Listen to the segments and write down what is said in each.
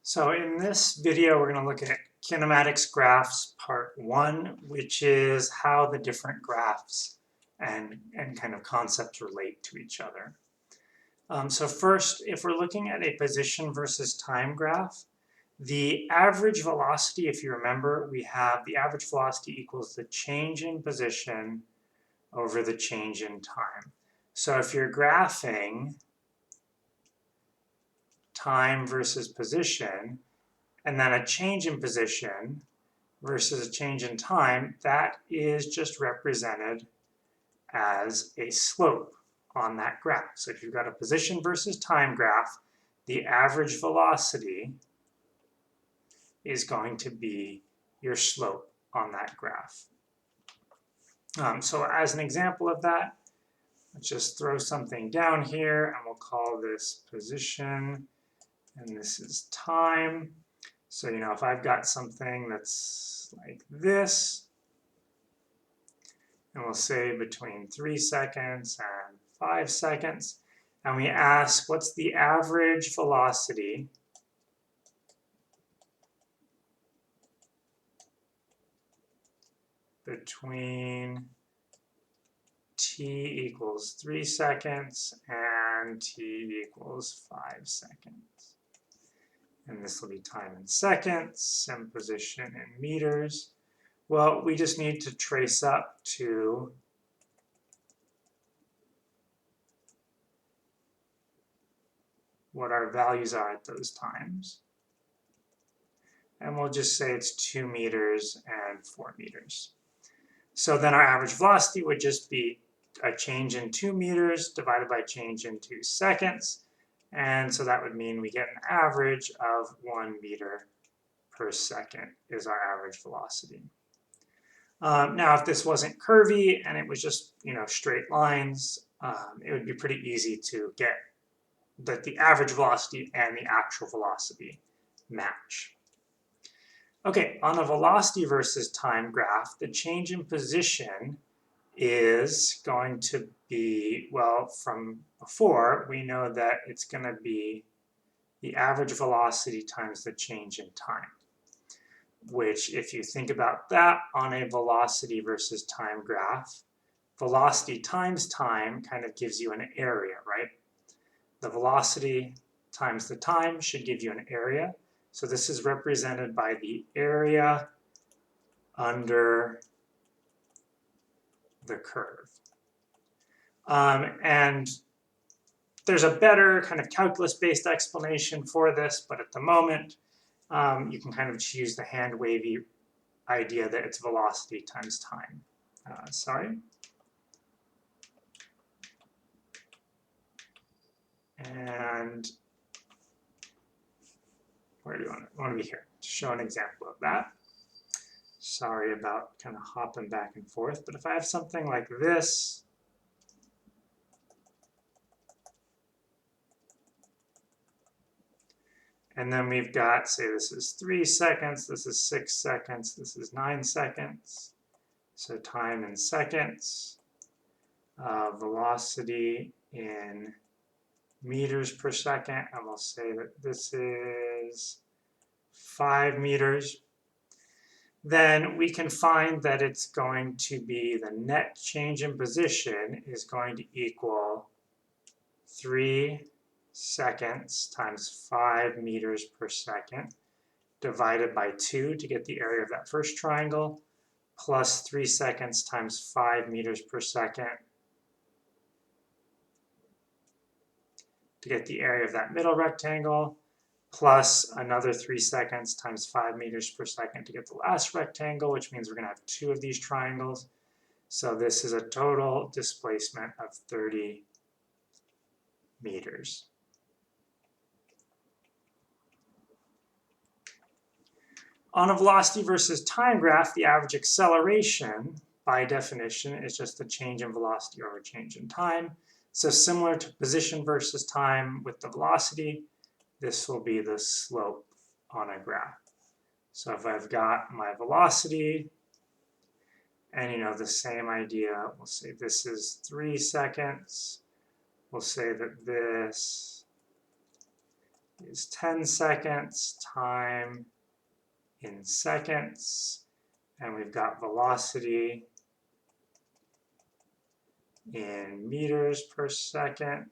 So in this video, we're going to look at Kinematics Graphs Part 1, which is how the different graphs and kind of concepts relate to each other. So first, if we're looking at a position versus time graph, the average velocity, if you remember, we have the average velocity equals the change in position over the change in time. So if you're graphing time versus position, and then a change in position versus a change in time, that is just represented as a slope on that graph. So if you've got a position versus time graph, the average velocity is going to be your slope on that graph. So as an example of that, let's just throw something down here and we'll call this position and this is time. So, if I've got something that's like this, and we'll say between 3 seconds and 5 seconds, and we ask what's the average velocity between t equals 3 seconds and t equals 5 seconds. And this will be time in seconds and position in meters. Well, we just need to trace up to what our values are at those times. And we'll just say it's 2 meters and 4 meters. So then our average velocity would just be a change in 2 meters divided by change in 2 seconds. And so that would mean we get an average of 1 meter per second is our average velocity. Now, if this wasn't curvy and it was just, straight lines, it would be pretty easy to get that the average velocity and the actual velocity match. Okay, on a velocity versus time graph, the change in position is going to be, well, from before, we know that it's going to be the average velocity times the change in time, which if you think about that on a velocity versus time graph, velocity times time kind of gives you an area, right? The velocity times the time should give you an area. So this is represented by the area under the curve. And there's a better kind of calculus-based explanation for this, but at the moment, you can kind of just use the hand-wavy idea that it's velocity times time. Sorry. And where do you want to be here? To show an example of that. Sorry about kind of hopping back and forth, but if I have something like this, and then we've got, say this is 3 seconds, this is 6 seconds, this is 9 seconds, so time in seconds, velocity in meters per second, and we'll say that this is 5 meters, then we can find that it's going to be the net change in position is going to equal 3 seconds times 5 meters per second divided by 2 to get the area of that first triangle, plus 3 seconds times 5 meters per second to get the area of that middle rectangle, plus another 3 seconds times 5 meters per second to get the last rectangle, which means we're going to have 2 of these triangles. So this is a total displacement of 30 meters. On a velocity versus time graph, the average acceleration, by definition, is just the change in velocity over change in time. So similar to position versus time with the velocity, this will be the slope on a graph. So if I've got my velocity, and the same idea, we'll say this is 3 seconds. We'll say that this is 10 seconds, time in seconds, and we've got velocity in meters per second,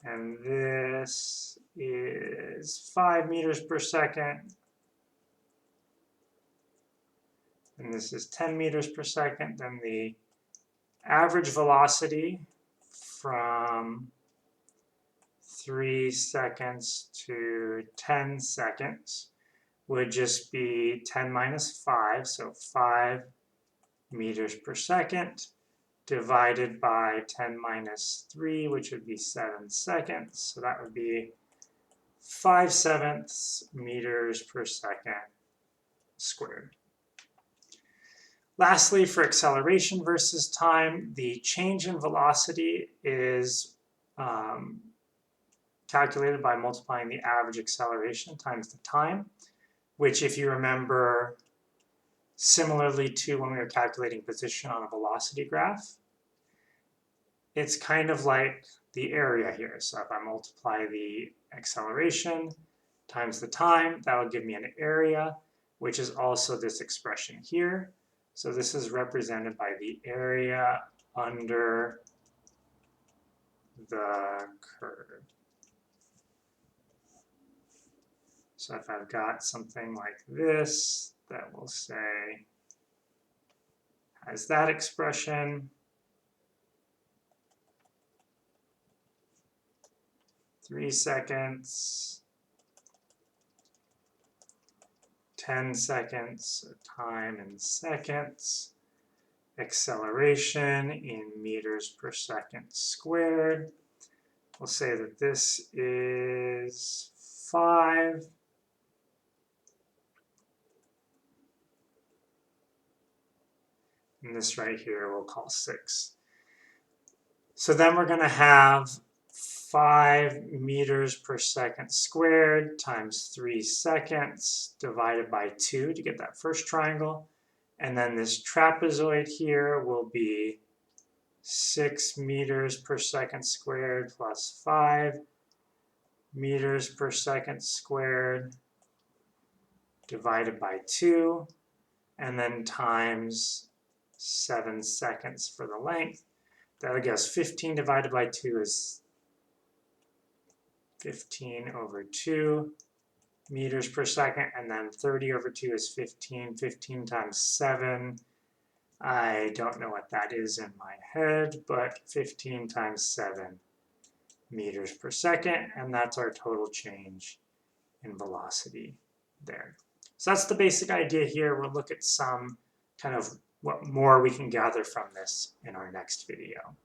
and this is 5 meters per second, and this is 10 meters per second. Then the average velocity from 3 seconds to 10 seconds would just be 10 minus 5, so 5 meters per second, divided by 10 minus 3, which would be 7 seconds. So that would be 5/7 meters per second squared. Lastly, for acceleration versus time, the change in velocity is calculated by multiplying the average acceleration times the time, which, if you remember, similarly to when we were calculating position on a velocity graph, it's kind of like the area here. So if I multiply the acceleration times the time, that will give me an area, which is also this expression here. So this is represented by the area under the curve. So if I've got something like this, that will say, has that expression, 3 seconds, 10 seconds, time in seconds, acceleration in meters per second squared. We'll say that this is 5. And this right here we'll call 6. So then we're going to have 5 meters per second squared times 3 seconds divided by 2 to get that first triangle. And then this trapezoid here will be 6 meters per second squared plus 5 meters per second squared divided by 2, and then times 7 seconds for the length. That'll give us 15 divided by 2 is 15 over 2 meters per second, and then 30 over 2 is 15. 15 times 7, I don't know what that is in my head, but 15 times 7 meters per second, and that's our total change in velocity there. So that's the basic idea here. We'll look at some kind of what more we can gather from this in our next video.